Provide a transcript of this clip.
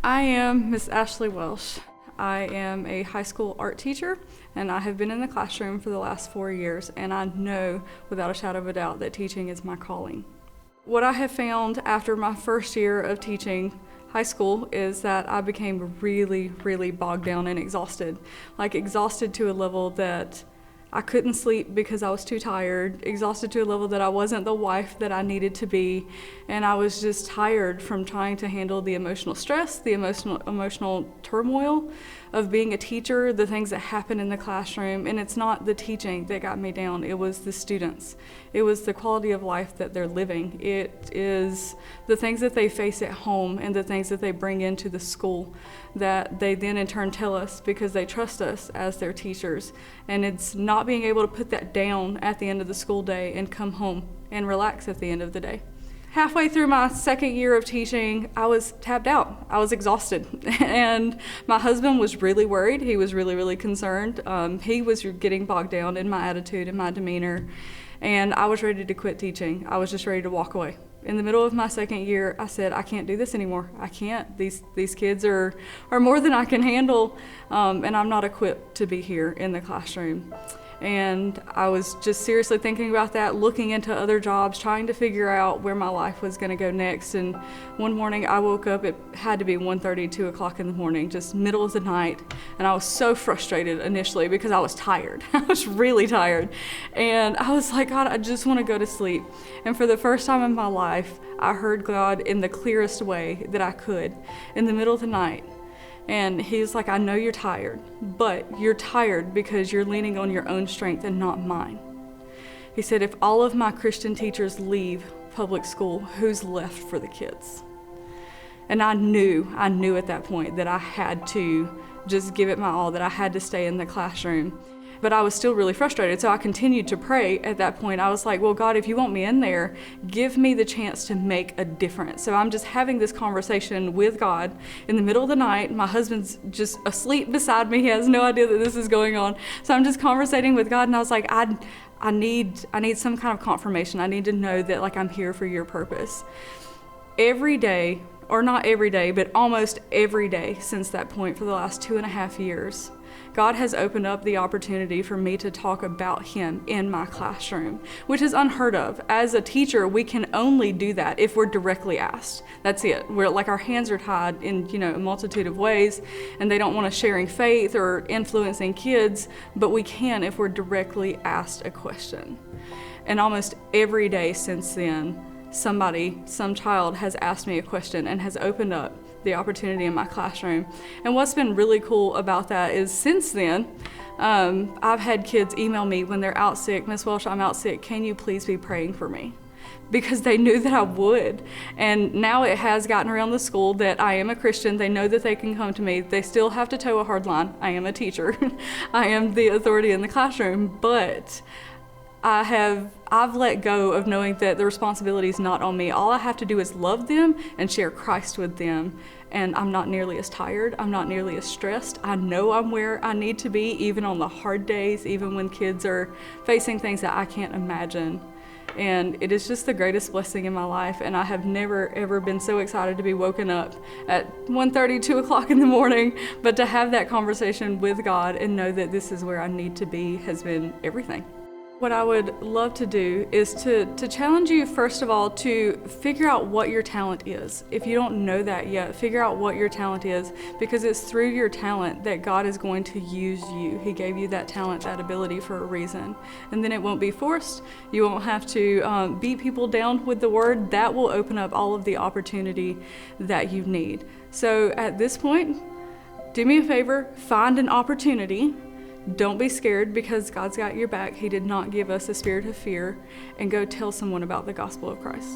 I am Miss Ashley Welsh. I am a high school art teacher, and I have been in the classroom for the last 4 years, and I know without a shadow of a doubt that teaching is my calling. What I have found after my first year of teaching high school is that I became really bogged down and exhausted. Like exhausted to a level that I couldn't sleep because I was too tired, exhausted to a level that I wasn't the wife that I needed to be, and I was just tired from trying to handle the emotional stress, the emotional turmoil of being a teacher, the things that happen in the classroom. And it's not the teaching that got me down, it was the students. It was the quality of life that they're living. It is the things that they face at home and the things that they bring into the school that they then in turn tell us because they trust us as their teachers. And it's not being able to put that down at the end of the school day and come home and relax at the end of the day. Halfway through my second year of teaching, I was tapped out. I was exhausted. And my husband was really worried. He was really concerned. He was getting bogged down in my attitude and my demeanor. And I was ready to quit teaching. I was just ready to walk away. In the middle of my second year, I said, I can't do this anymore. I can't. These kids are more than I can handle, and I'm not equipped to be here in the classroom. And I was just seriously thinking about that, looking into other jobs, trying to figure out where my life was gonna go next. And one morning I woke up, it had to be 1:30, 2 o'clock in the morning, just middle of the night. And I was so frustrated initially because I was tired. I was really tired. And I was like, God, I just wanna go to sleep. And for the first time in my life, I heard God in the clearest way that I could in the middle of the night. And he's like, I know you're tired, but you're tired because you're leaning on your own strength and not mine. He said, if all of my Christian teachers leave public school, who's left for the kids? And I knew at that point that I had to just give it my all, that I had to stay in the classroom. But I was still really frustrated, so I continued to pray at that point. I was like, well, God, if you want me in there, give me the chance to make a difference. So I'm just having this conversation with God in the middle of the night. My husband's just asleep beside me. He has no idea that this is going on. So I'm just conversating with God, and I was like, I need some kind of confirmation. I need to know that like I'm here for your purpose. Every day, or not every day, but almost every day since that point for the last 2.5 years, God has opened up the opportunity for me to talk about Him in my classroom, which is unheard of. As a teacher, we can only do that if we're directly asked. That's it. We're like our hands are tied in a multitude of ways, and they don't want us sharing faith or influencing kids, but we can if we're directly asked a question. And almost every day since then, some child has asked me a question and has opened up the opportunity in my classroom. And what's been really cool about that is since then, I've had kids email me when they're out sick, Miss Welsh, I'm out sick, can you please be praying for me? Because they knew that I would. And now it has gotten around the school that I am a Christian. They know that they can come to me. They still have to toe a hard line. I am a teacher. I am the authority in the classroom, but I've let go of knowing that the responsibility is not on me. All I have to do is love them and share Christ with them. And I'm not nearly as tired. I'm not nearly as stressed. I know I'm where I need to be, even on the hard days, even when kids are facing things that I can't imagine. And it is just the greatest blessing in my life. And I have never, ever been so excited to be woken up at 1:30, 2 o'clock in the morning. But to have that conversation with God and know that this is where I need to be has been everything. What I would love to do is to challenge you, first of all, to figure out what your talent is. If you don't know that yet, figure out what your talent is, because it's through your talent that God is going to use you. He gave you that talent, that ability for a reason. And then it won't be forced. You won't have to beat people down with the word. That will open up all of the opportunity that you need. So at this point, do me a favor, find an opportunity. Don't be scared because God's got your back. He did not give us a spirit of fear. And go tell someone about the gospel of Christ.